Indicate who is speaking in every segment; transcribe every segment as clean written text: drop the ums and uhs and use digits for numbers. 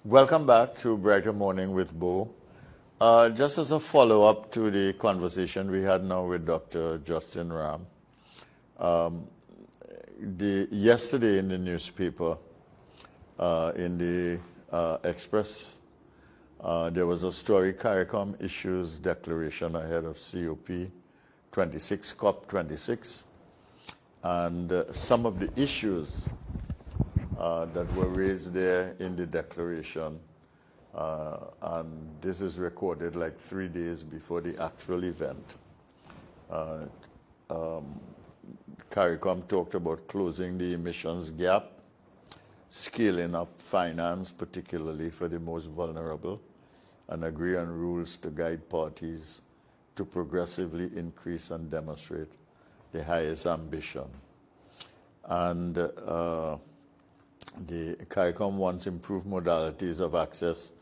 Speaker 1: Welcome back to Brighter Morning with Bo. Just as a follow-up to the conversation we had now with Dr. Justin Ram, yesterday in the newspaper, in the Express, there was a story, CARICOM issues declaration ahead of COP26, and some of the issues that were raised there in the declaration, and this is recorded like 3 days before the actual event. CARICOM talked about closing the emissions gap, scaling up finance, particularly for the most vulnerable, and agree on rules to guide parties to progressively increase and demonstrate the highest ambition. And the CARICOM wants improved modalities of access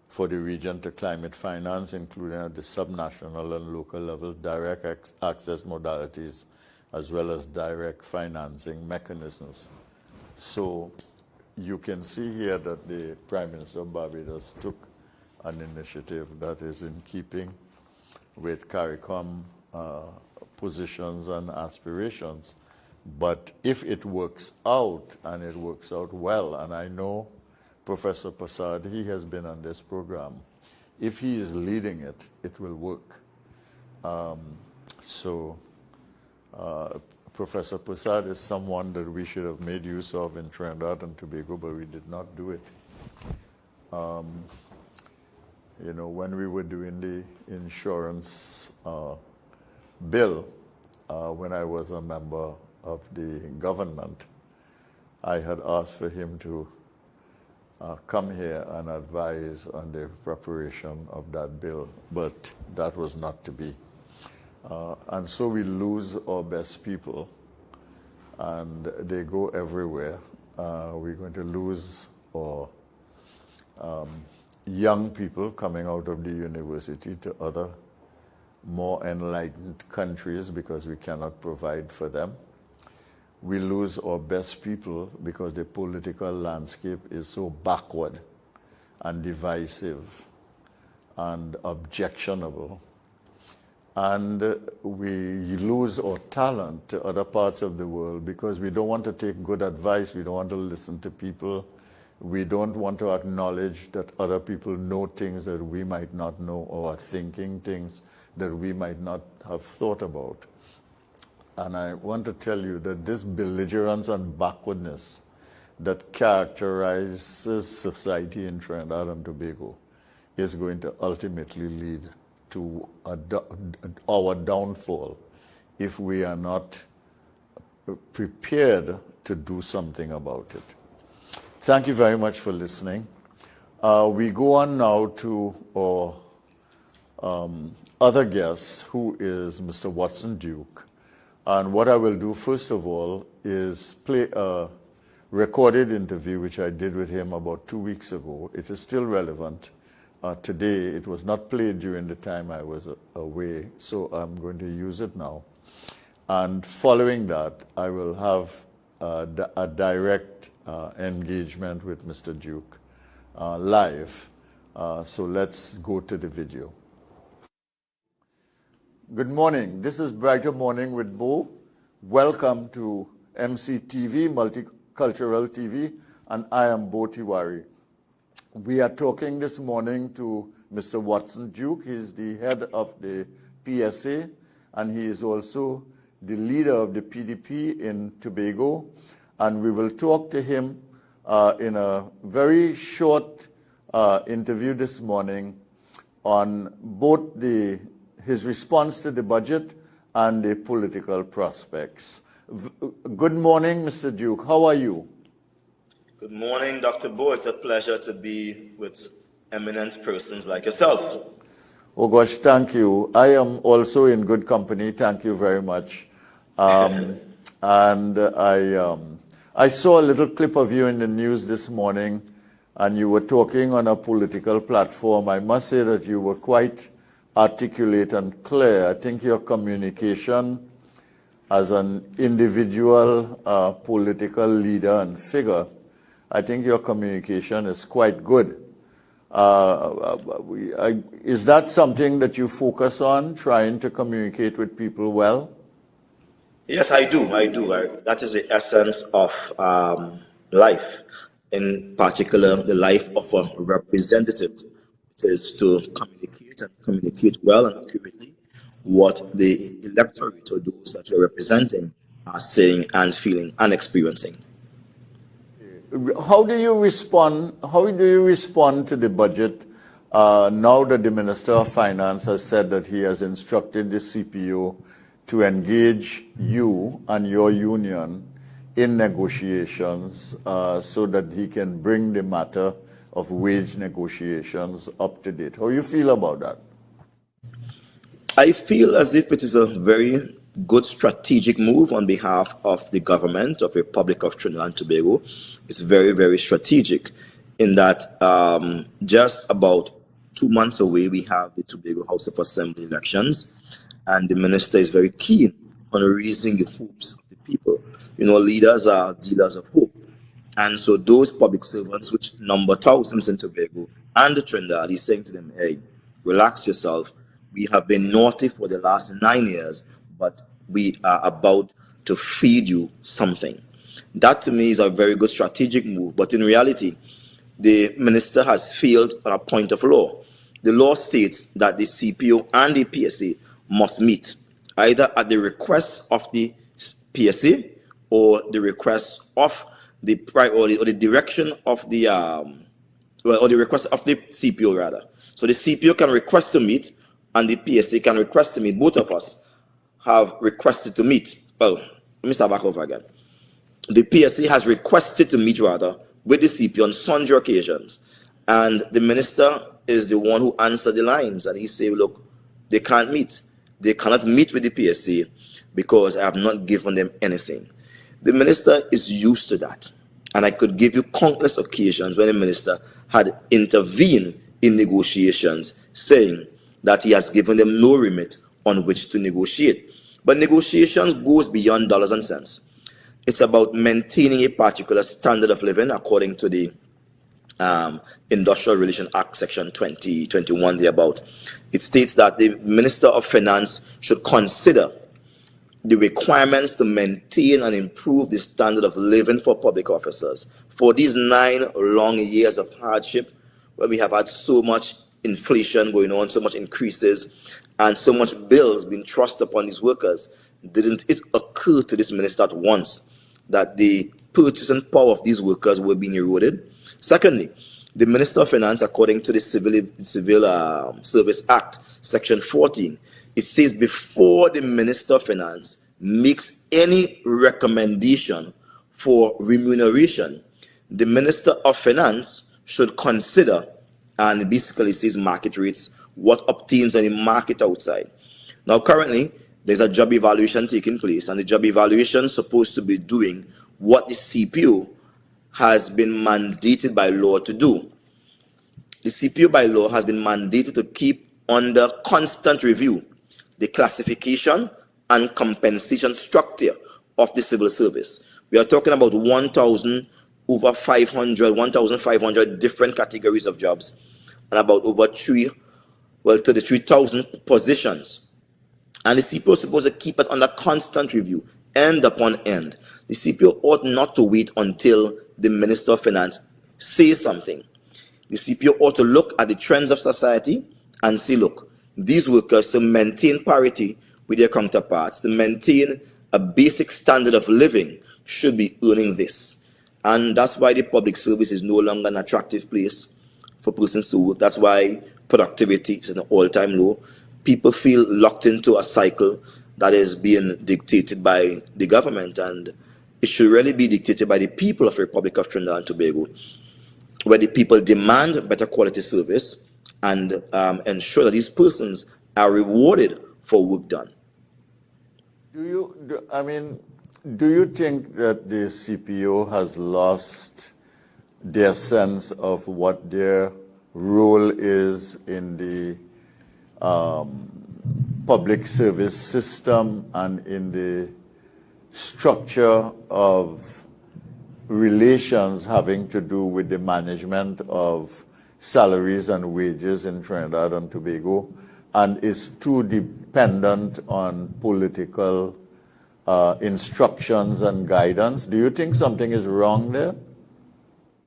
Speaker 1: for the region to climate finance, including at the subnational and local level, direct access modalities, as well as direct financing mechanisms. So you can see here that the Prime Minister of Barbados took an initiative that is in keeping with CARICOM positions and aspirations. But if it works out, and it works out well, and I know Professor Prasad, he has been on this program, if he is leading it, it will work. Professor Prasad is someone that we should have made use of in Trinidad and Tobago, but we did not do it. When we were doing the insurance bill, when I was a member of the government, I had asked for him to come here and advise on the preparation of that bill, but that was not to be. And so we lose our best people, and they go everywhere. We're going to lose our young people coming out of the university to other more enlightened countries because we cannot provide for them. We lose our best people because the political landscape is so backward and divisive and objectionable. And we lose our talent to other parts of the world because we don't want to take good advice, we don't want to listen to people, we don't want to acknowledge that other people know things that we might not know, or are thinking things that we might not have thought about. And I want to tell you that this belligerence and backwardness that characterizes society in Trinidad and Tobago is going to ultimately lead to our downfall if we are not prepared to do something about it. Thank you very much for listening. We go on now to our other guest, who is Mr. Watson Duke. And what I will do, first of all, is play a recorded interview which I did with him about 2 weeks ago. It is still relevant today. It was not played during the time I was away, so I'm going to use it now. And following that, I will have a direct engagement with Mr. Duke live. So let's go to the video. Good morning. This is Brighter Morning with Bo. Welcome to MCTV, Multicultural TV, and I am Bo Tiwari. We are talking this morning to Mr. Watson Duke. He is the head of the PSA, and he is also the leader of the PDP in Tobago. And we will talk to him in a very short interview this morning on both his response to the budget and the political prospects. Good morning, Mr. Duke. How are you?
Speaker 2: Good morning, Dr. Bo. It's a pleasure to be with eminent persons like yourself.
Speaker 1: Oh gosh, thank you. I am also in good company. Thank you very much. And I saw a little clip of you in the news this morning, and you were talking on a political platform. I must say that you were quite articulate and clear. I think your communication as an individual political leader and figure, I think your communication is quite good. Is that something that you focus on, trying to communicate with people well?
Speaker 2: Yes, I do. That is the essence of life, in particular, the life of a representative. It is to communicate and communicate well and accurately what the electorate or those that you're representing are saying and feeling and experiencing.
Speaker 1: How do you respond? How do you respond to the budget now that the Minister of Finance has said that he has instructed the CPO to engage you and your union in negotiations so that he can bring the matter of wage negotiations up to date? How do you feel about that?
Speaker 2: I feel as if it is a very good strategic move on behalf of the government of the Republic of Trinidad and Tobago. It's very, very strategic in that just about 2 months away, we have the Tobago House of Assembly elections, and the minister is very keen on raising the hopes of the people. You know, leaders are dealers of hope. And so those public servants, which number thousands in Tobago and Trinidad, he's saying to them, hey, relax yourself. We have been naughty for the last 9 years, but we are about to feed you something. That to me is a very good strategic move. But in reality, the minister has failed on a point of law. The law states that the CPO and the PSA must meet either at the request of the PSA or the request of the or the direction of the or the request of the CPO rather. So the CPO can request to meet, and the PSA can request to meet. Both of us have requested to meet. Well, let me start back over again. The PSA has requested to meet rather with the CPO on sundry occasions, and the minister is the one who answered the lines, and he said, look, they can't meet. They cannot meet with the PSA because I have not given them anything. The minister is used to that. And I could give you countless occasions when the minister had intervened in negotiations, saying that he has given them no remit on which to negotiate. But negotiations goes beyond dollars and cents. It's about maintaining a particular standard of living according to the Industrial Relations Act, Section 2021 thereabout. It states that the Minister of Finance should consider the requirements to maintain and improve the standard of living for public officers. For these 9 long years of hardship, where we have had so much inflation going on, so much increases, and so much bills being thrust upon these workers, didn't it occur to this minister at once that the purchasing power of these workers were being eroded? Secondly, the Minister of Finance, according to the Civil Service Act, Section 14, it says before the Minister of Finance makes any recommendation for remuneration, the Minister of Finance should consider, and basically says market rates, what obtains on the market outside. Now currently, there's a job evaluation taking place, and the job evaluation is supposed to be doing what the CPO has been mandated by law to do. The CPO by law has been mandated to keep under constant review the classification and compensation structure of the civil service. We are talking about 1,500 different categories of jobs and about over 33,000 positions. And the CPO is supposed to keep it under constant review, end upon end. The CPO ought not to wait until the Minister of Finance says something. The CPO ought to look at the trends of society and say, look, these workers, to maintain parity with their counterparts, to maintain a basic standard of living, should be earning this. And that's why the public service is no longer an attractive place for persons to work. That's why productivity is at an all-time low. People feel locked into a cycle that is being dictated by the government, and it should really be dictated by the people of the Republic of Trinidad and Tobago, where the people demand better quality service and ensure that these persons are rewarded for work done.
Speaker 1: Do you think that the CPO has lost their sense of what their role is in the public service system and in the structure of relations having to do with the management of salaries and wages in Trinidad and Tobago and is too dependent on political instructions and guidance. Do you think something is wrong there?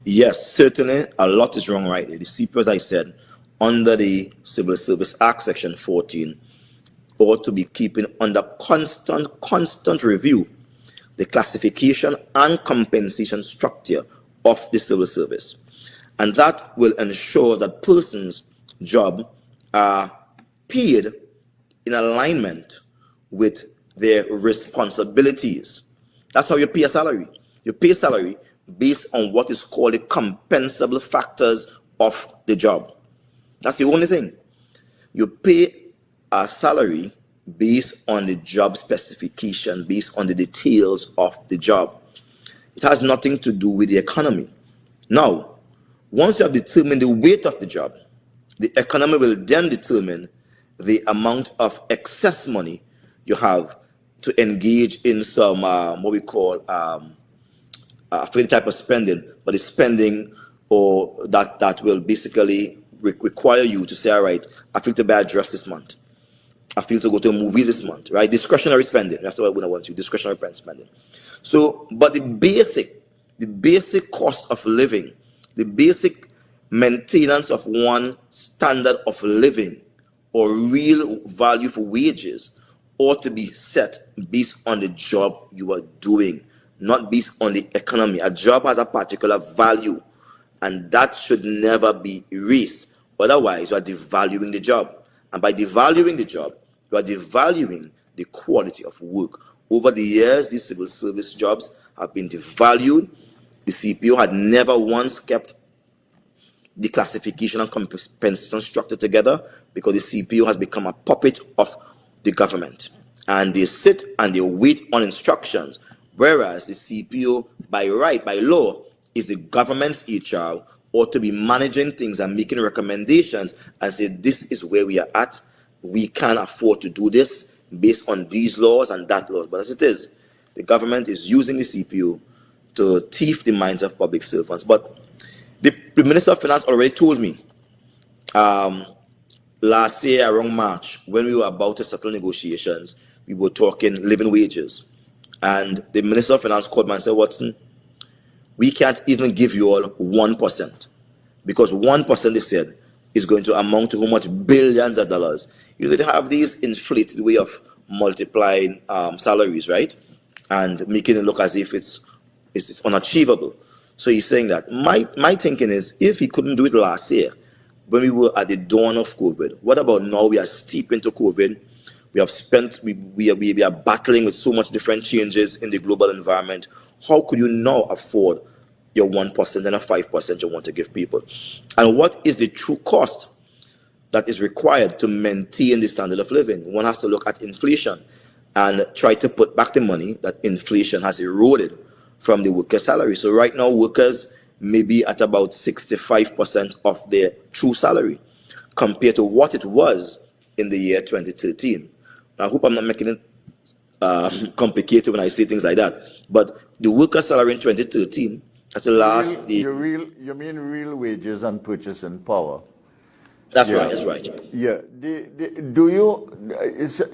Speaker 2: Yes, certainly a lot is wrong right there. The CPO, as I said, under the Civil Service Act, Section 14, ought to be keeping under constant review the classification and compensation structure of the civil service. And that will ensure that persons' job are paid in alignment with their responsibilities. That's how you pay a salary. You pay salary based on what is called the compensable factors of the job. That's the only thing. You pay a salary based on the job specification, based on the details of the job. It has nothing to do with the economy. Now, once you have determined the weight of the job, the economy will then determine the amount of excess money you have to engage in some what we call free type of spending, but it's spending or that will basically require you to say, all right, I feel to buy a dress this month. I feel to go to movies this month, right? Discretionary spending. That's what I want to. Discretionary spending. So, but the basic cost of living, the basic maintenance of one standard of living or real value for wages ought to be set based on the job you are doing, not based on the economy. A job has a particular value, and that should never be erased. Otherwise, you are devaluing the job. And by devaluing the job, you are devaluing the quality of work. Over the years, these civil service jobs have been devalued. The CPO had never once kept the classification and compensation structure together because the CPO has become a puppet of the government. And they sit and they wait on instructions, whereas the CPO, by right, by law, is the government's HR, ought to be managing things and making recommendations and say, this is where we are at. We can't afford to do this based on these laws and that laws. But as it is, the government is using the CPO to thief the minds of public servants. But the Minister of Finance already told me last year around March, when we were about to settle negotiations, we were talking living wages. And the Minister of Finance called me and said, Watson, we can't even give you all 1%. Because 1%, they said, is going to amount to how much billions of dollars. You would have these inflated way of multiplying salaries, right? And making it look as if it's unachievable. So he's saying that. My thinking is, if he couldn't do it last year, when we were at the dawn of COVID, what about now? We are steep into COVID. We have spent, we are battling with so much different changes in the global environment. How could you now afford your 1% and a 5% you want to give people? And what is the true cost that is required to maintain the standard of living? One has to look at inflation and try to put back the money that inflation has eroded from the worker salary. So right now, workers may be at about 65% of their true salary compared to what it was in the year 2013. Now, I hope I'm not making it complicated when I say things like that. But the worker salary in 2013, that's the last...
Speaker 1: You mean real wages and purchasing power?
Speaker 2: That's right, that's right.
Speaker 1: Yeah.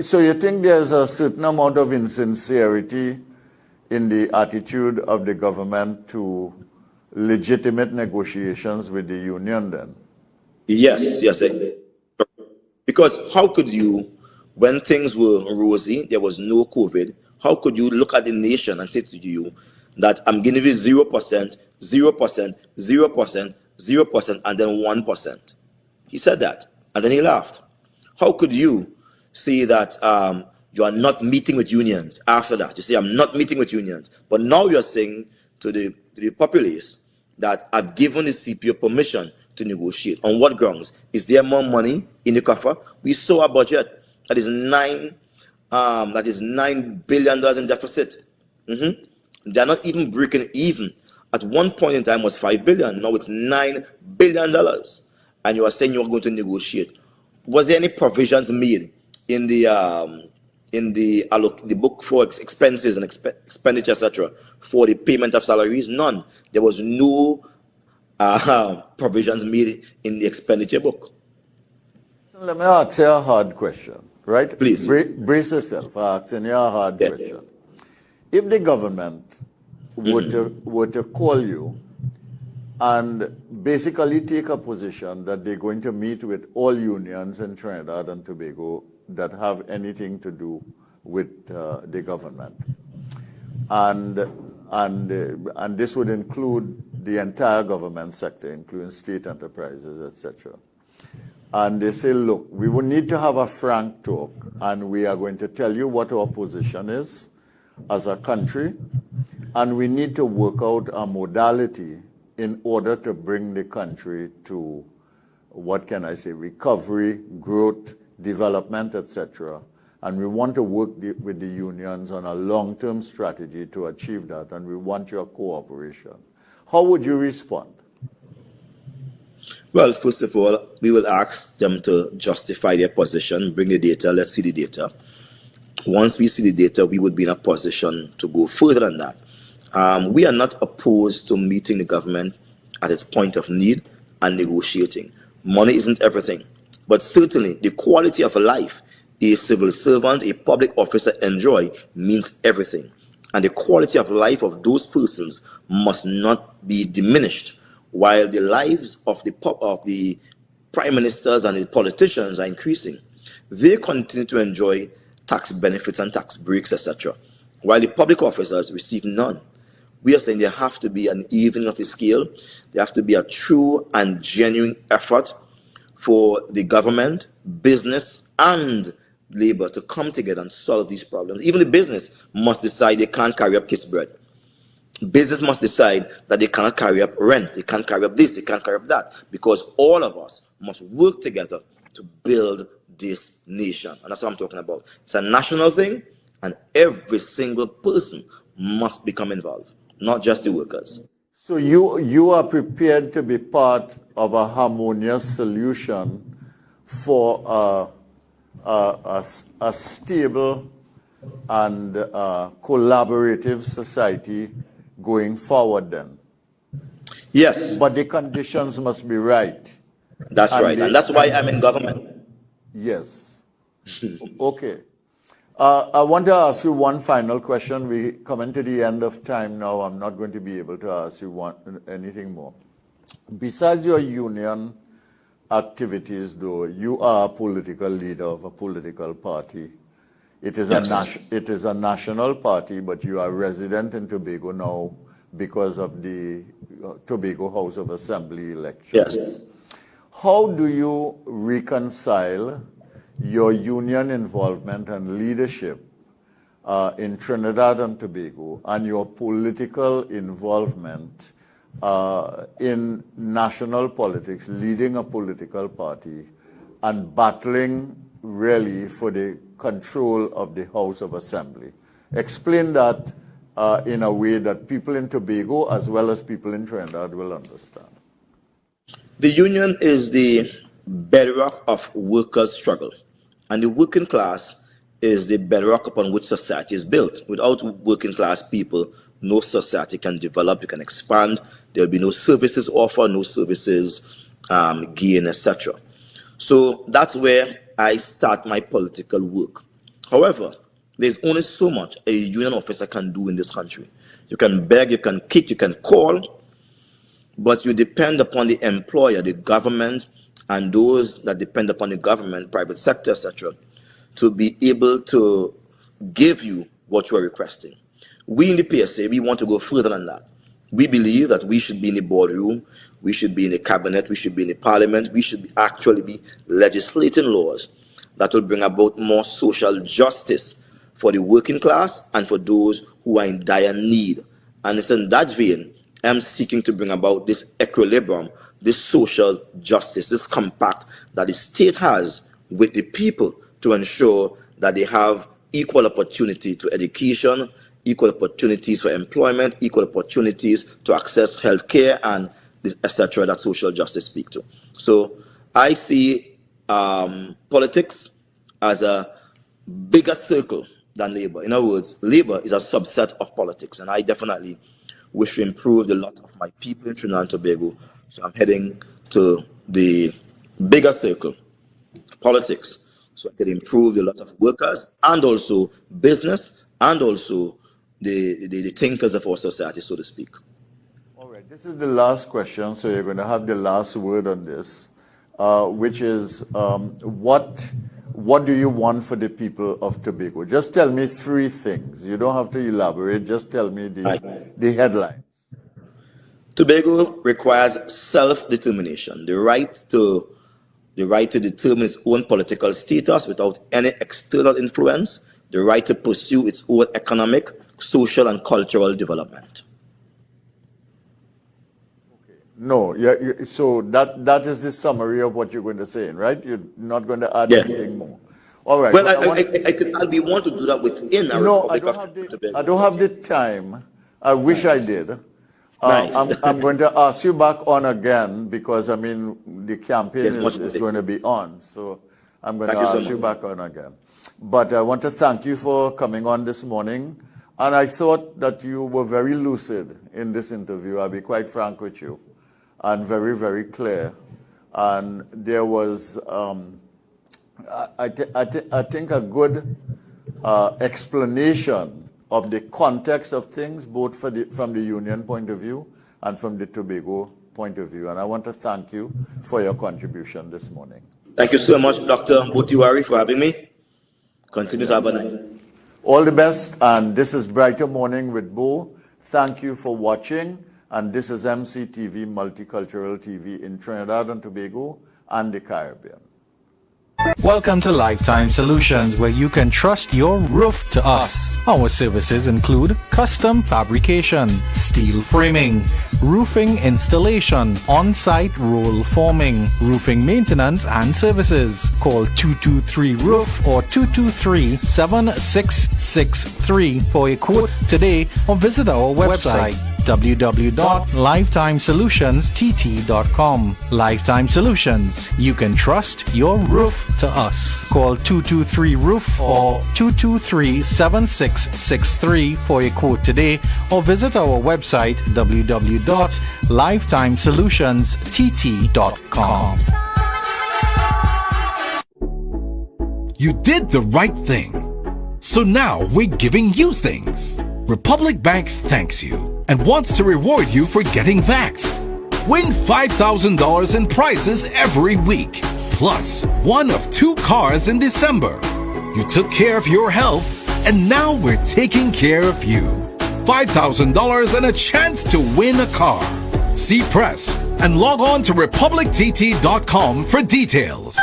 Speaker 1: So you think there's a certain amount of insincerity in the attitude of the government to legitimate negotiations with the union then?
Speaker 2: Yes. Because how could you, when things were rosy, there was no COVID, how could you look at the nation and say to you that I'm giving you 0%, 0%, 0%, 0%, and then 1%? He said that, and then he laughed. How could you say that you are not meeting with unions after that? You say, I'm not meeting with unions. But now you're saying to the populace that I've given the CPO permission to negotiate. On what grounds? Is there more money in the coffer? We saw a budget that is $9 billion in deficit. They're not even breaking even. At one point in time it was $5 billion. Now it's $9 billion. And you are saying you are going to negotiate. Was there any provisions made in the book for expenses and expenditure, etc., for the payment of salaries? None. There was no provisions made in the expenditure book.
Speaker 1: So let me ask you a hard question, right?
Speaker 2: Please.
Speaker 1: Brace yourself. I'm asking you a hard
Speaker 2: Yeah.
Speaker 1: question. If the government were to call you and basically take a position that they're going to meet with all unions in Trinidad and Tobago that have anything to do with the government, and this would include the entire government sector, including state enterprises, etc. And they say, look, we will need to have a frank talk, and we are going to tell you what our position is as a country, and we need to work out a modality in order to bring the country to, what can I say, recovery, growth, development, etc. And we want to work with the unions on a long-term strategy to achieve that, and we want your cooperation. How would you respond?
Speaker 2: Well, first of all, we will ask them to justify their position, bring the data, let's see the data. Once we see the data, we would be in a position to go further than that. We are not opposed to meeting the government at its point of need and negotiating. Money isn't everything, but certainly the quality of life a civil servant, a public officer enjoy means everything. And the quality of life of those persons must not be diminished, while the lives of the prime ministers and the politicians are increasing. They continue to enjoy tax benefits and tax breaks, etc., while the public officers receive none. We are saying there have to be an evening of the scale. There have to be a true and genuine effort for the government, business, and labor to come together and solve these problems. Even the business must decide they can't carry up kiss bread. Business must decide that they cannot carry up rent, they can't carry up this, they can't carry up that, because all of us must work together to build this nation. And that's what I'm talking about. It's a national thing, and every single person must become involved, not just the workers.
Speaker 1: So you are prepared to be part of a harmonious solution for a stable and collaborative society going forward then?
Speaker 2: Yes.
Speaker 1: But the conditions must be right.
Speaker 2: That's right. And that's why I'm in government.
Speaker 1: Yes. Okay. I want to ask you one final question. We coming to the end of time now. I'm not going to be able to ask you anything more. Besides your union activities, though, you are a political leader of a political party. It is a national party, but you are resident in Tobago now because of the Tobago House of Assembly elections.
Speaker 2: Yes.
Speaker 1: How do you reconcile your union involvement and leadership in Trinidad and Tobago and your political involvement in national politics, leading a political party and battling really for the control of the House of Assembly? Explain that in a way that people in Tobago as well as people in Trinidad will understand.
Speaker 2: The union is the bedrock of workers' struggle, and the working class is the bedrock upon which society is built. Without working class people, no society can develop, it can expand. There will be no services offered, no services gain, etc. So that's where I start my political work. However, there's only so much a union officer can do in this country. You can beg, you can kick, you can call, but you depend upon the employer, the government, and those that depend upon the government, private sector, etc., to be able to give you what you are requesting. We in the PSA, we want to go further than that. We believe that we should be in the boardroom, we should be in the cabinet, we should be in the parliament, we should actually be legislating laws that will bring about more social justice for the working class and for those who are in dire need. And it's in that vein I'm seeking to bring about this equilibrium, this social justice, this compact that the state has with the people to ensure that they have equal opportunity to education, equal opportunities for employment, equal opportunities to access health care, and etc. that social justice speak to. So I see politics as a bigger circle than labor. In other words, labor is a subset of politics, and I definitely wish to improve the lot of my people in Trinidad and Tobago So I'm heading to the bigger circle, politics, so I can improve the lot of workers and also business and also the thinkers of our society, so to speak.
Speaker 1: All right, this is the last question, so you're going to have the last word on this, which is what do you want for the people of Tobago? Just tell me three things. You don't have to elaborate. Just tell me the headline.
Speaker 2: Tobago requires self-determination, the right to determine its own political status without any external influence, the right to pursue its own economic, social, and cultural development.
Speaker 1: No, so that is the summary of what you're going to say, right? You're not going to add anything more. All right.
Speaker 2: Well, I'll be want to do that within our Republic of Tobago.
Speaker 1: I don't have the time. I wish I did.
Speaker 2: Nice.
Speaker 1: I'm going to ask you back on again because, I mean, the campaign is going to be on. So I'm going to ask you back on again. But I want to thank you for coming on this morning. And I thought that you were very lucid in this interview. I'll be quite frank with you. And very, very clear. And there was, I think, a good explanation of the context of things, both from the union point of view and from the Tobago point of view. And I want to thank you for your contribution this morning.
Speaker 2: Thank you so much, Dr. Botiwari, for having me. Continue to have a nice day.
Speaker 1: All the best, and this is Brighter Morning with Bo. Thank you for watching, and this is MCTV, Multicultural TV in Trinidad and Tobago and the Caribbean.
Speaker 3: Welcome to Lifetime Solutions, where you can trust your roof to us. Our services include custom fabrication, steel framing, roofing installation, on-site roll forming, roofing maintenance and services. Call 223-ROOF or 223-7663 for a quote today or visit our website www.lifetimesolutionstt.com. Lifetime Solutions. You can trust your roof to us. Call 223-ROOF or 223-7663 for a quote today or visit our website www.lifetimesolutionstt.com.
Speaker 4: You did the right thing. So now we're giving you things. Republic Bank thanks you and wants to reward you for getting vaxxed. Win $5,000 in prizes every week, plus one of 2 cars in December. You took care of your health, and now we're taking care of you. $5,000 and a chance to win a car. See press and log on to republictt.com for details.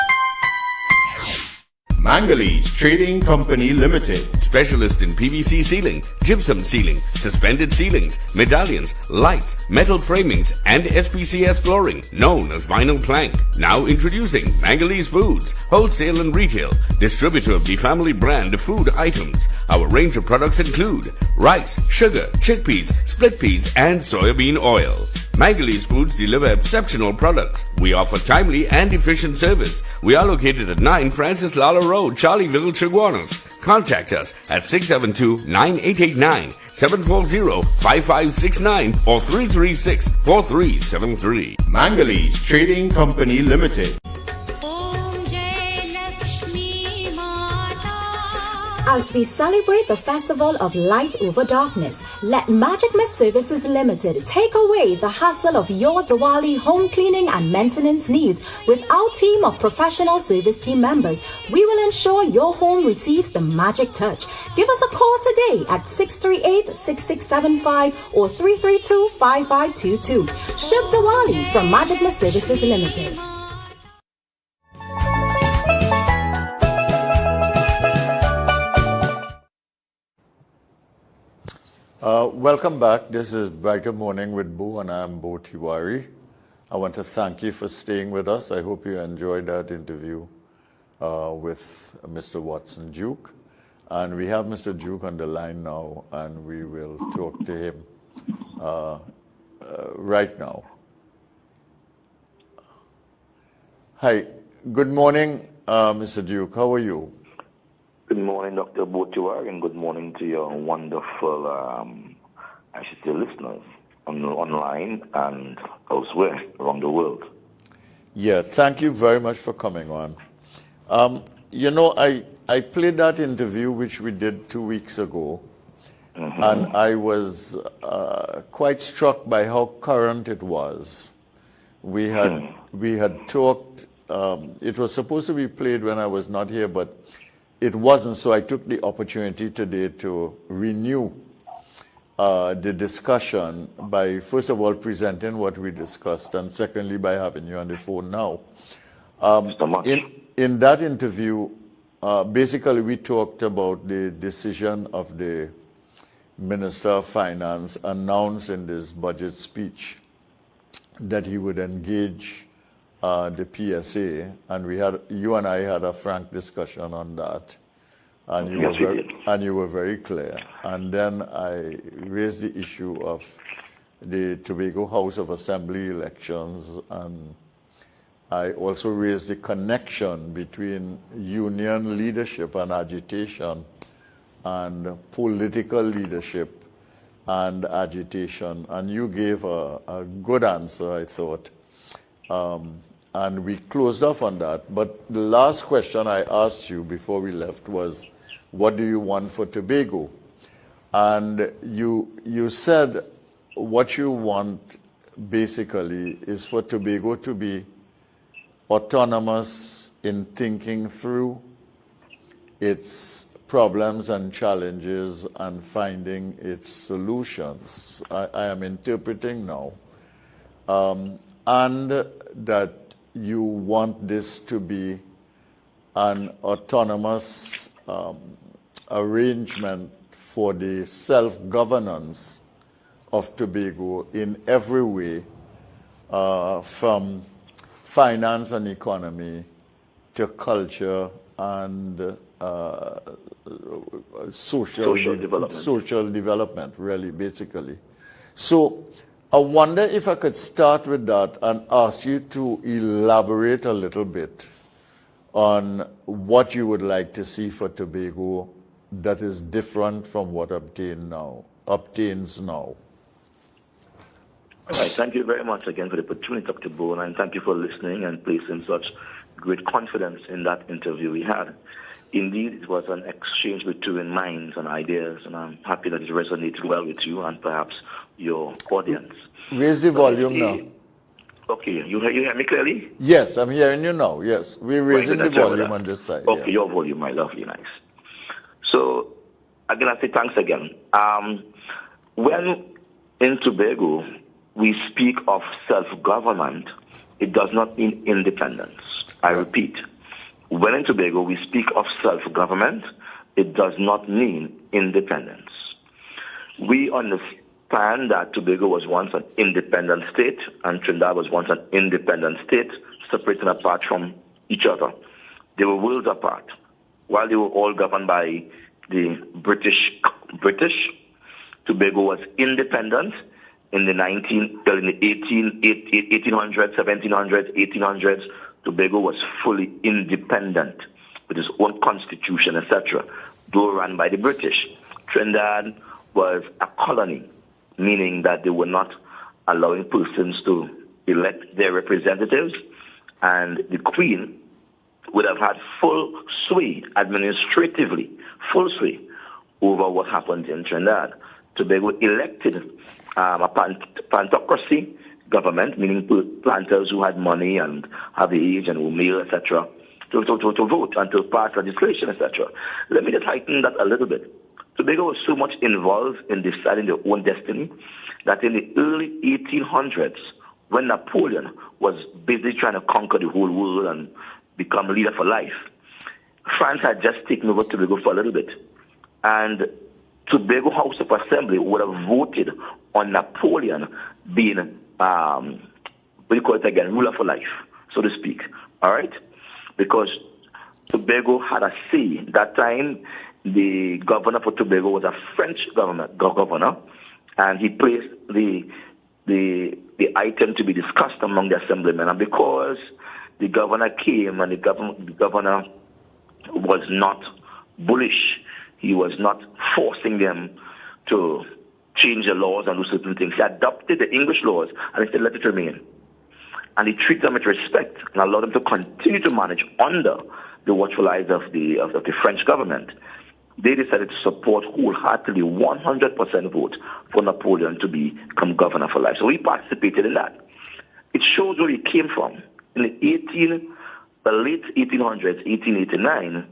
Speaker 5: Mangalese Trading Company Limited. Specialist in PVC ceiling, gypsum ceiling, suspended ceilings, medallions, lights, metal framings, and SPCS flooring, known as vinyl plank. Now introducing Mangalese Foods, wholesale and retail, distributor of the family brand of food items. Our range of products include rice, sugar, chickpeas, split peas, and soybean oil. Mangalese Foods deliver exceptional products. We offer timely and efficient service. We are located at 9 Francis Lala Road, Charlieville, Chaguanas. Contact us at 672-9889, 740-5569, or 336-4373. Mangalese Trading Company Limited.
Speaker 6: As we celebrate the festival of light over darkness, let Magic Mist Services Limited take away the hassle of your Diwali home cleaning and maintenance needs. With our team of professional service team members, we will ensure your home receives the magic touch. Give us a call today at 638-6675 or 332-5522. Shub Diwali from Magic Mist Services Limited.
Speaker 1: Welcome back. This is Brighter Morning with Bo, and I'm Bo Tiwari. I want to thank you for staying with us. I hope you enjoyed that interview with Mr. Watson Duke. And we have Mr. Duke on the line now, and we will talk to him right now. Hi. Good morning, Mr. Duke. How are you?
Speaker 7: Good morning, Dr. Botiwar, and good morning to your wonderful, listeners. online and elsewhere around the world.
Speaker 1: Yeah, thank you very much for coming on. I played that interview which we did 2 weeks ago, and I was quite struck by how current it was. We had talked. It was supposed to be played when I was not here, but it wasn't. So I took the opportunity today to renew the discussion by, first of all, presenting what we discussed, and secondly, by having you on the phone now.
Speaker 7: So much.
Speaker 1: In that interview, basically we talked about the decision of the Minister of Finance announced in this budget speech that he would engage the PSA, and you and I had a frank discussion on that. And you were very clear. And then I raised the issue of the Tobago House of Assembly elections, and I also raised the connection between union leadership and agitation and political leadership and agitation. And you gave a good answer, I thought. And we closed off on that. But the last question I asked you before we left was, what do you want for Tobago? And you said what you want basically is for Tobago to be autonomous in thinking through its problems and challenges and finding its solutions. I am interpreting now. And that you want this to be an autonomous arrangement for the self-governance of Tobago in every way, from finance and economy to culture and social development, really, basically. So I wonder if I could start with that and ask you to elaborate a little bit on what you would like to see for Tobago that is different from what obtains now.
Speaker 7: All right, thank you very much again for the opportunity, Dr. Bowen, and thank you for listening and placing such great confidence in that interview we had. Indeed, it was an exchange between minds and ideas, and I'm happy that it resonated well with you and perhaps your audience.
Speaker 1: Raise the volume now.
Speaker 7: Okay, you hear me clearly?
Speaker 1: Yes, I'm hearing you now, yes. We're raising the volume on this side.
Speaker 7: Okay,
Speaker 1: yeah.
Speaker 7: Your volume, my lovely, nice. So, again, I say thanks again. When in Tobago we speak of self-government, it does not mean independence. I repeat, when in Tobago we speak of self-government, it does not mean independence. We understand that Tobago was once an independent state and Trinidad was once an independent state, separated apart from each other. They were worlds apart. While they were all governed by the British, Tobago was independent in the 1800s, 1700s, 1800s. Tobago was fully independent with its own constitution, etc., though run by the British. Trinidad was a colony, meaning that they were not allowing persons to elect their representatives, and the Queen would have had full sway, administratively, full sway over what happened in Trinidad. Tobago elected a plantocracy government, meaning planters who had money and have the age and were male, etc., to vote and to pass legislation, etc. Let me just heighten that a little bit. Tobago was so much involved in deciding their own destiny that in the early 1800s, when Napoleon was busy trying to conquer the whole world and become leader for life, France had just taken over Tobago for a little bit. And Tobago House of Assembly would have voted on Napoleon being, ruler for life, so to speak. All right? Because Tobago had a say. That time, the governor for Tobago was a French governor, and he placed the item to be discussed among the assemblymen. And because the governor came and the governor was not bullish, he was not forcing them to change the laws and do certain things. He adopted the English laws and he said, let it remain. And he treated them with respect and allowed them to continue to manage under the watchful eyes of the French government. They decided to support wholeheartedly 100% vote for Napoleon to become governor for life. So we participated in that. It shows where he came from. In the late 1800s, 1889,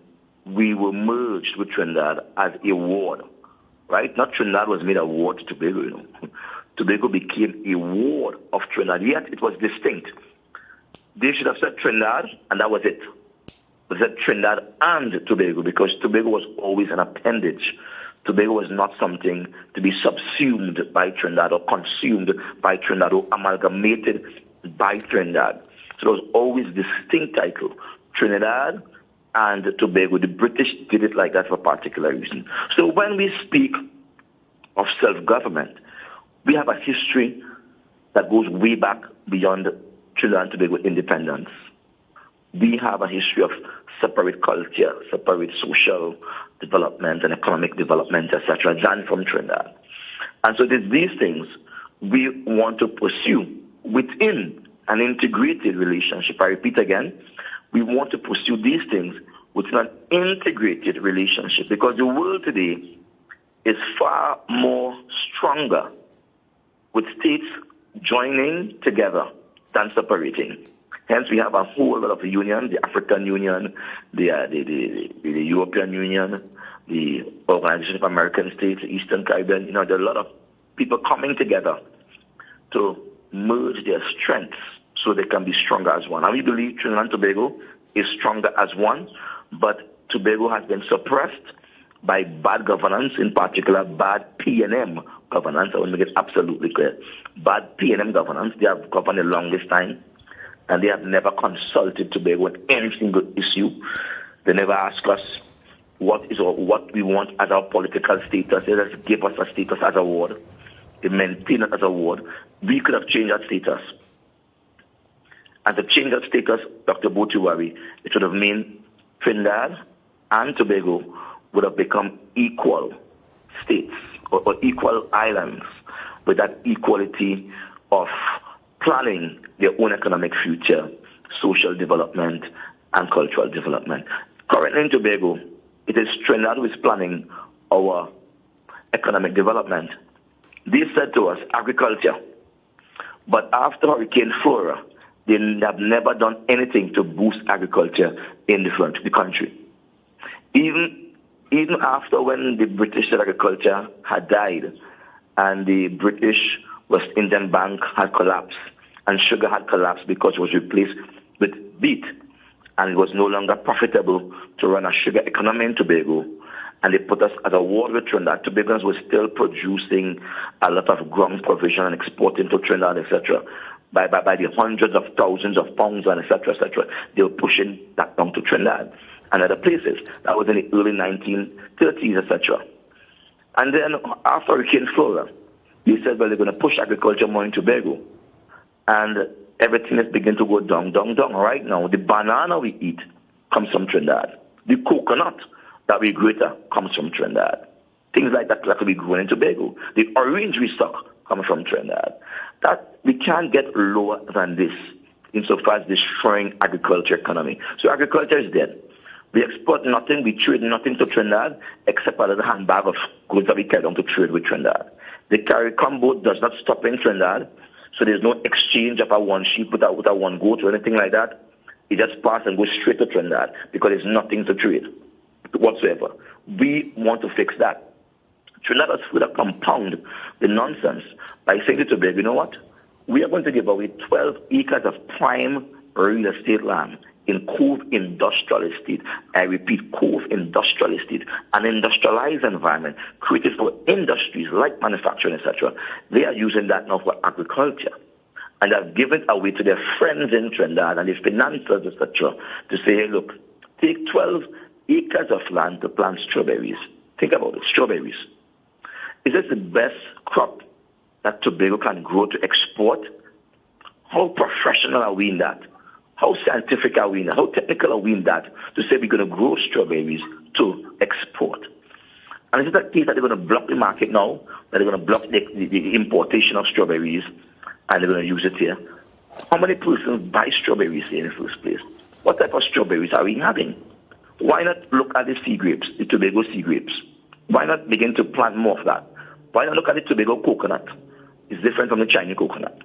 Speaker 7: we were merged with Trinidad as a ward, right? Not Trinidad was made a ward to Tobago, you know. Tobago became a ward of Trinidad, yet it was distinct. They should have said Trinidad, and that was it. They said Trinidad and Tobago, because Tobago was always an appendage. Tobago was not something to be subsumed by Trinidad or consumed by Trinidad or amalgamated by Trinidad. So there was always a distinct title, Trinidad and Tobago. The British did it like that for a particular reason. So when we speak of self-government, we have a history that goes way back beyond Trinidad and Tobago independence. We have a history of separate culture, separate social development and economic development, etc., than from Trinidad. And so these things we want to pursue within an integrated relationship. I repeat again, we want to pursue these things within an integrated relationship, because the world today is far more stronger with states joining together than separating. Hence, we have a whole lot of unions, the African Union, the European Union, the Organization of American States, the Eastern Caribbean. You know, there are a lot of people coming together to merge their strengths so they can be stronger as one. And we believe Trinidad and Tobago is stronger as one, but Tobago has been suppressed by bad governance, in particular bad P&M governance. I want to make it absolutely clear. Bad P&M governance. They have governed the longest time, and they have never consulted Tobago on any single issue. They never ask us what we want as our political status. They just give us a status as a ward. They maintain it as a ward. We could have changed that status. And to change that status, Dr. Botiwari, it would have meant Trinidad and Tobago would have become equal states or equal islands with that equality of planning their own economic future, social development, and cultural development. Currently in Tobago, it is Trinidad who is planning our economic development. They said to us, agriculture. But after Hurricane Flora, they have never done anything to boost agriculture in the country. Even after when the British agriculture had died and the British West Indian Bank had collapsed and sugar had collapsed because it was replaced with beet, and it was no longer profitable to run a sugar economy in Tobago, and they put us as a ward with Trinidad. Tobagans were still producing a lot of ground provision and exporting to Trinidad, etc. By the hundreds of thousands of pounds and etc., etc. They were pushing that down to Trinidad and other places. That was in the early 1930s, etc. And then after Hurricane Flora, they said, well, they're going to push agriculture more in Tobago. And everything is beginning to go down. Right now, the banana we eat comes from Trinidad. The coconut that we grow comes from Trinidad. Things like that will be grown in Tobago. The orange we suck comes from Trinidad. That we can't get lower than this insofar as destroying agriculture economy. So agriculture is dead. We export nothing, we trade nothing to Trinidad except a little handbag of goods that we carry down to trade with Trinidad. The CARICOM boat does not stop in Trinidad, so there's no exchange of a one sheep with a one goat or anything like that. It just passes and goes straight to Trinidad because there's nothing to trade whatsoever. We want to fix that. Trinidad has further compound the nonsense by saying to Tobago, you know what? We are going to give away 12 acres of prime real estate land in Cove Industrial Estate. I repeat, Cove Industrial Estate, an industrialized environment created for industries like manufacturing, etc. They are using that now for agriculture. And they've given it away to their friends in Trinidad and the financiers, etc., to say, hey, look, take 12 acres of land to plant strawberries. Think about it, strawberries. Is this the best crop that Tobago can grow to export? How professional are we in that? How scientific are we in that? How technical are we in that to say we're going to grow strawberries to export? And is it a case that they're going to block the market now, that they're going to block the importation of strawberries, and they're going to use it here? How many persons buy strawberries here in the first place? What type of strawberries are we having? Why not look at the sea grapes, the Tobago sea grapes? Why not begin to plant more of that? Why not look at the Tobago coconut? It's different from the Chinese coconut.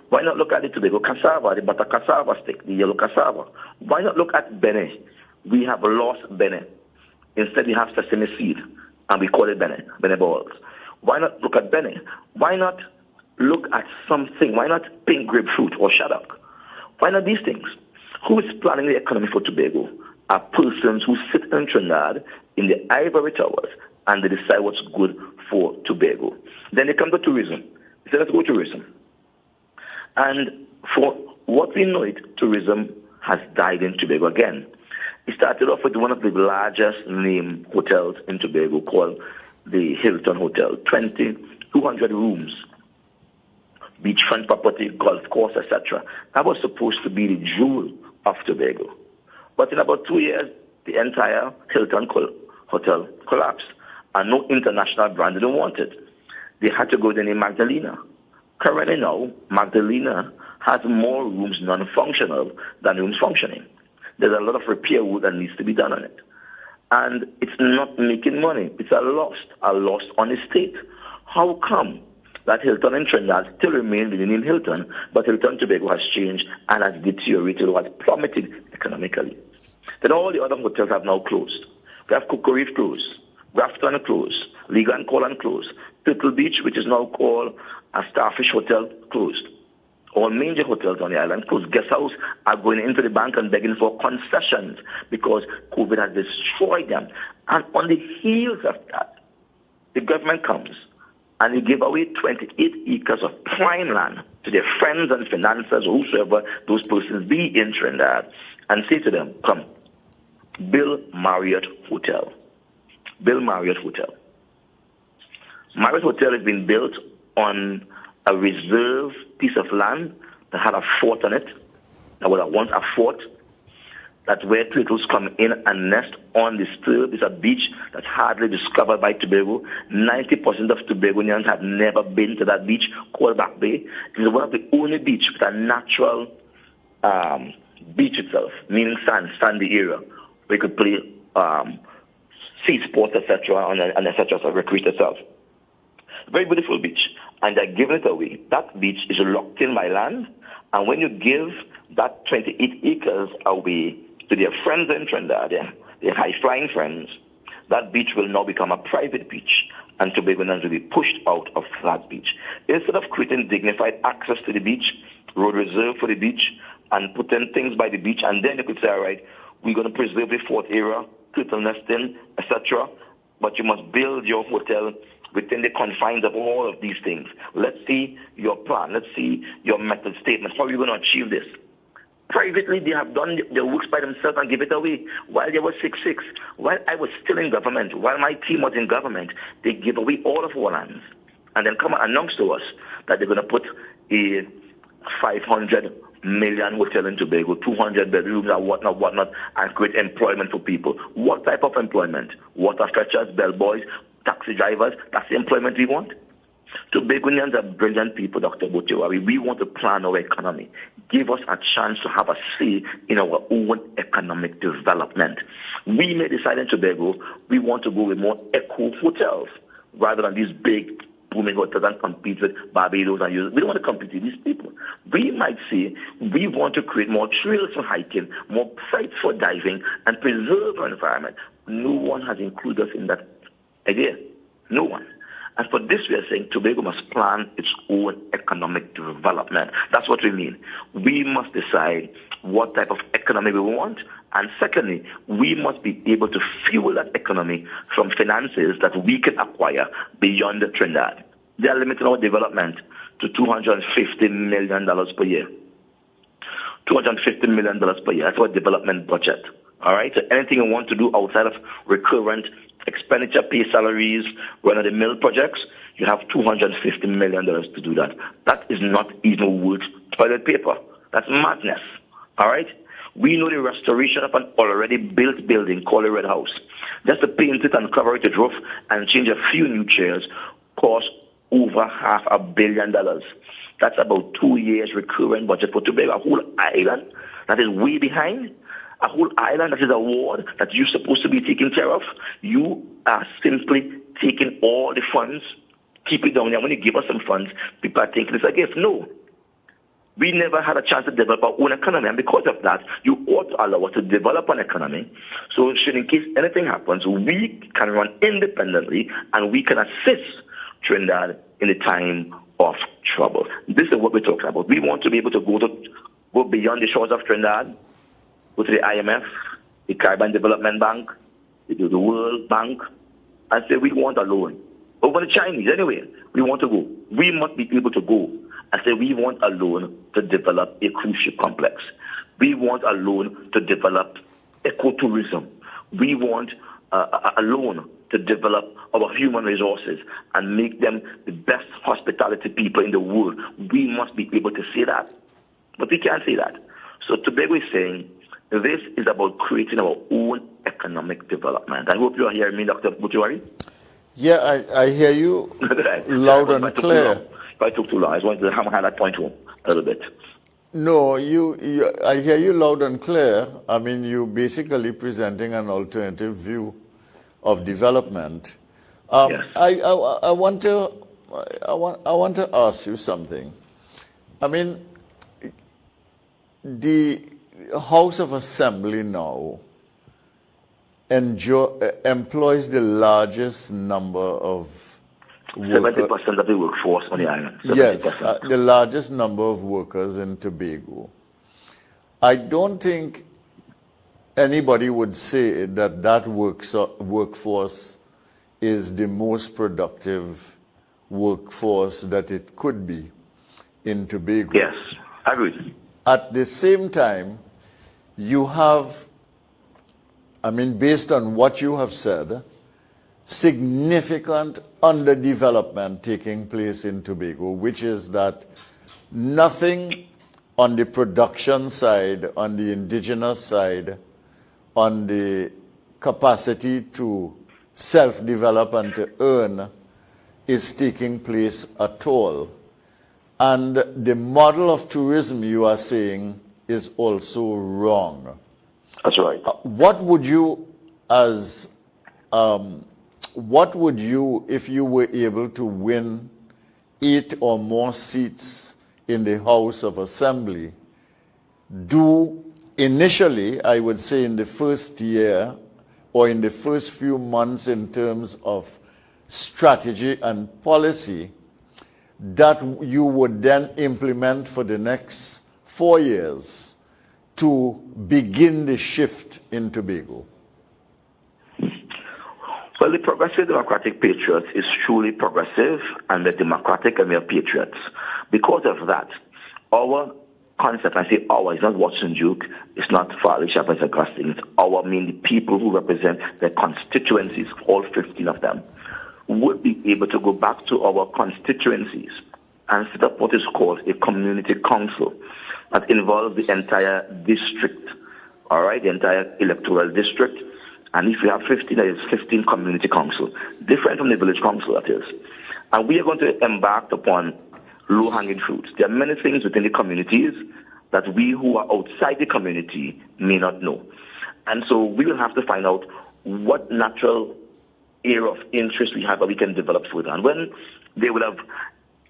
Speaker 7: Why not look at the Tobago cassava, the butter cassava stick, the yellow cassava? Why not look at bene? We have lost bene. Instead, we have sesame seed, and we call it bene balls. Why not look at bene? Why not look at something? Why not pink grapefruit or shaddock? Why not these things? Who is planning the economy for Tobago? Are persons who sit in Trinidad in the ivory towers and they decide what's good for Tobago. Then they come to tourism. They say, let's go tourism. And for what we know it, tourism has died in Tobago again. It started off with one of the largest name hotels in Tobago called the Hilton Hotel, 200 rooms, beachfront property, golf course, etc. That was supposed to be the jewel of Tobago. But in about 2 years, the entire Hilton Hotel collapsed, and no international brand didn't want it. They had to go with the name Magdalena. Currently now, Magdalena has more rooms non-functional than rooms functioning. There's a lot of repair work that needs to be done on it. And it's not making money. It's a loss on the state. How come that Hilton in Trinidad still remains with the name Hilton, but Hilton Tobago has changed and has deteriorated or has plummeted economically? Then all the other hotels have now closed. We have Cocoa Reef closed, Grafton closed, Liga and Colon closed, Turtle Beach, which is now called a Starfish Hotel, closed. All major hotels on the island closed. Guest house are going into the bank and begging for concessions because COVID has destroyed them. And on the heels of that, the government comes and they give away 28 acres of prime land to their friends and financiers, whosoever those persons be in Trinidad, and say to them, come, build Marriott Hotel. Build Marriott Hotel. Marriott Hotel has been built on a reserve piece of land that had a fort on it. That was once a fort. That's where turtles come in and nest on the sturb. It's a beach that's hardly discovered by Tobago. 90% of Tobagonians have never been to that beach called Back Bay. It is one of the only beach with a natural beach itself, meaning sandy area, where you could play sea sports, etc., and etc., so recreate yourself. Very beautiful beach, and they're giving it away. That beach is locked in by land, and when you give that 28 acres away to their friends in Trinidad, their high-flying friends, that beach will now become a private beach, and Tobagonians will be pushed out of that beach. Instead of creating dignified access to the beach, road reserve for the beach, and putting things by the beach, and then you could say, all right, we're going to preserve the fort area, turtle nesting, etc., but you must build your hotel within the confines of all of these things. Let's see your plan. Let's see your method statement. How are you going to achieve this? Privately, they have done their works by themselves and give it away. While they were 6-6, while I was still in government, while my team was in government, they give away all of our lands. And then come and announce to us that they're going to put a 500 million hotel in Tobago, 200 bedrooms and whatnot, and create employment for people. What type of employment? Water fetchers, bellboys, taxi drivers. That's the employment we want. Tobagonians are brilliant people, Dr. Botiwari. We want to plan our economy. Give us a chance to have a say in our own economic development. We may decide in Tobago we want to go with more eco hotels rather than these big booming hotels and compete with Barbados and we don't want to compete with these people. We might say we want to create more trails for hiking, more sites for diving, and preserve our environment. No one has included us in that idea. No one. And for this, we are saying Tobago must plan its own economic development. That's what we mean. We must decide what type of economy we want. And secondly, we must be able to fuel that economy from finances that we can acquire beyond the Trinidad. They are limiting our development to $250 million per year. $250 million per year. That's our development budget. All right? So anything you want to do outside of recurrent expenditure, pay salaries, run-of-the-mill projects, you have $250 million to do that. That is not even worth toilet paper. That's madness. All right? We know the restoration of an already built building called a Red House. Just to paint it and cover it with roof and change a few new chairs cost over $500 million. That's about 2 years recurrent budget for Tobago. A whole island that is way behind. A whole island that is a ward that you're supposed to be taking care of. You are simply taking all the funds, keep it down there. When you give us some funds, people are thinking it's a gift. No. We never had a chance to develop our own economy, and because of that, you ought to allow us to develop an economy. So should in case anything happens, we can run independently and we can assist Trinidad in the time of trouble. This is what we're talking about. We want to be able to go beyond the shores of Trinidad, go to the IMF, the Caribbean Development Bank, the World Bank, and say we want a loan. Over the Chinese, anyway, we want to go. We must be able to go and say we want a loan to develop a cruise ship complex. We want a loan to develop ecotourism. We want a loan to develop our human resources and make them the best hospitality people in the world. We must be able to say that. But we can't say that. So Tobago is saying this is about creating our own economic development. I hope you are hearing me, Dr. Butuari.
Speaker 1: Yeah, I hear you loud and clear.
Speaker 7: If I took too long, I just wanted to hammer that point home a little bit.
Speaker 1: No, I hear you loud and clear. I mean, you basically presenting an alternative view of development.
Speaker 7: Yes.
Speaker 1: I want to ask you something. I mean, the House of Assembly now employs the largest number of
Speaker 7: 70% of the workforce on the island. 70%.
Speaker 1: Yes, the largest number of workers in Tobago. I don't think anybody would say that workforce is the most productive workforce that it could be in Tobago.
Speaker 7: Yes, I agree.
Speaker 1: At the same time, you have, I mean, based on what you have said, significant underdevelopment taking place in Tobago, which is that nothing on the production side, on the indigenous side, on the capacity to self-develop and to earn is taking place at all. And the model of tourism you are saying is also wrong.
Speaker 7: That's right.
Speaker 1: What would you, if you were able to win 8 or more seats in the House of Assembly, do initially, I would say in the first year or in the first few months in terms of strategy and policy, that you would then implement for the next 4 years to begin the shift in Tobago?
Speaker 7: Well, the Progressive Democratic Patriots is truly progressive, and we're democratic and we're patriots. Because of that, our concept, I say our, it's not Watson Duke, it's not Farley Shepherd, it's Augustine, it's our, mean the people who represent their constituencies, all 15 of them, would be able to go back to our constituencies and set up what is called a community council that involves the entire district, all right, the entire electoral district. And if you have 15, that is 15 community council, different from the village council, that is. And we are going to embark upon low-hanging fruits. There are many things within the communities that we who are outside the community may not know. And so we will have to find out what natural area of interest we have that we can develop further. And when they will have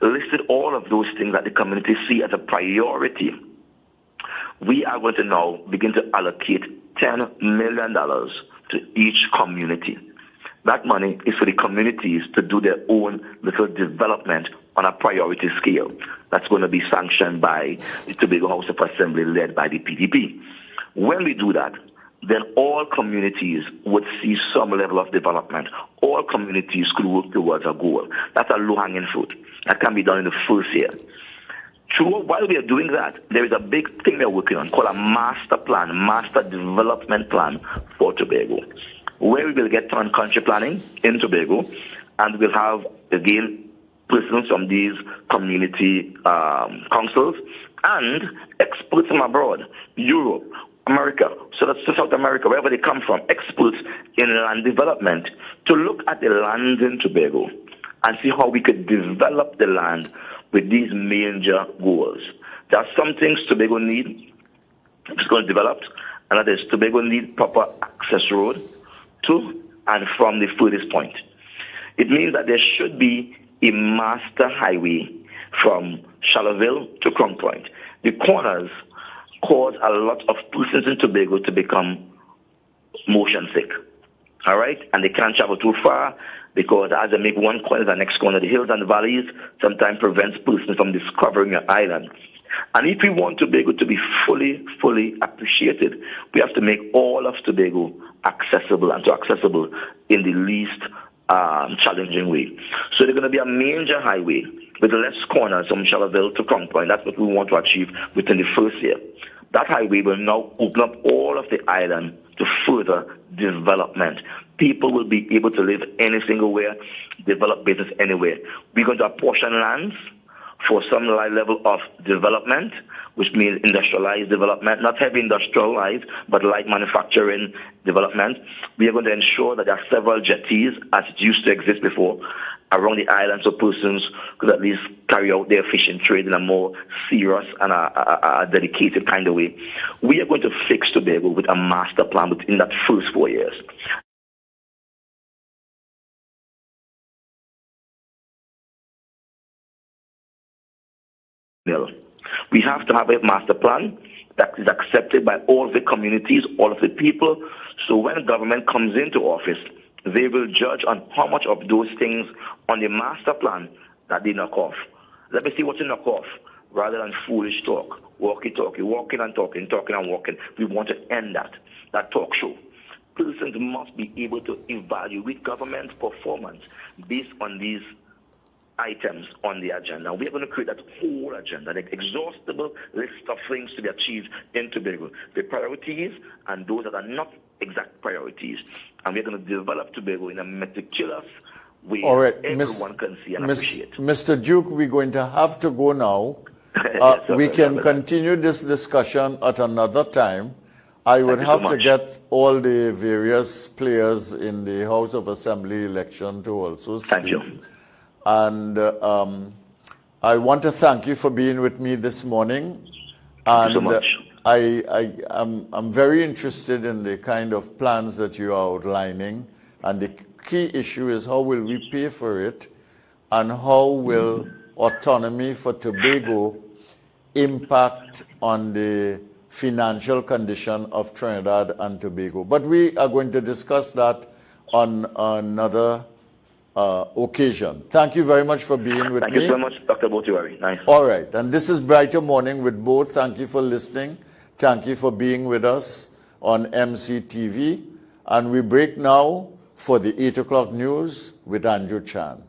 Speaker 7: listed all of those things that the community see as a priority, we are going to now begin to allocate $10 million to each community. That money is for the communities to do their own little development on a priority scale. That's going to be sanctioned by the Tobago House of Assembly led by the PDP. When we do that, then all communities would see some level of development. All communities could work towards a goal. That's a low-hanging fruit. That can be done in the first year. While we are doing that, there is a big thing we're working on called a master plan, master development plan for Tobago, where we will get town country planning in Tobago, and we'll have, again, persons from these community councils and experts from abroad, Europe, America, so that's to South America, wherever they come from, experts in land development, to look at the land in Tobago and see how we could develop the land with these major goals. There are some things Tobago need, it's going to develop, and that is Tobago need proper access road to and from the furthest point. It means that there should be a master highway from Shalloville to Crown Point. The corners cause a lot of persons in Tobago to become motion sick. All right? And they can't travel too far because as they make one corner, the next corner, the hills and the valleys sometimes prevents persons from discovering your island. And if we want Tobago to be fully appreciated, we have to make all of Tobago accessible, and so accessible in the least challenging way. So there's going to be a major highway with less corners from Shalloville to Crown Point. That's what we want to achieve within the first year. That highway will now open up all of the island to further development. People will be able to live any single where, develop business anywhere. We're going to apportion lands for some level of development, which means industrialized development, not heavy industrialized, but light manufacturing development. We are going to ensure that there are several jetties, as it used to exist before, around the island, so persons could at least carry out their fishing trade in a more serious and a dedicated kind of way. We are going to fix Tobago with a master plan within that first 4 years. We have to have a master plan that is accepted by all the communities, all of the people. So when government comes into office, they will judge on how much of those things on the master plan that they knock off. Let me see what you knock off, rather than foolish talk, walkie-talkie, walking and talking, talking and walking. We want to end that talk show. Persons must be able to evaluate government's performance based on these items on the agenda. We are going to create that whole agenda, the exhaustible list of things to be achieved in Tobago, the priorities and those that are not exact priorities. And we're going to develop Tobago in a meticulous way.
Speaker 1: All right,
Speaker 7: everyone can see and appreciate.
Speaker 1: Mr. Duke, we're going to have to go now. We can continue this discussion at another time. I would have to get all the various players in the House of Assembly election to also speak.
Speaker 7: Thank you.
Speaker 1: And I want to thank you for being with me this morning.
Speaker 7: Thank you so much.
Speaker 1: I'm very interested in the kind of plans that you are outlining. And the key issue is how will we pay for it, and how will autonomy for Tobago impact on the financial condition of Trinidad and Tobago. But we are going to discuss that on another occasion. Thank you very much for being with me.
Speaker 7: Thank you so much, Dr. Botiwari. Nice.
Speaker 1: All right. And this is Brighter Morning with both. Thank you for listening. Thank you for being with us on MCTV. And we break now for the 8 o'clock news with Andrew Chan.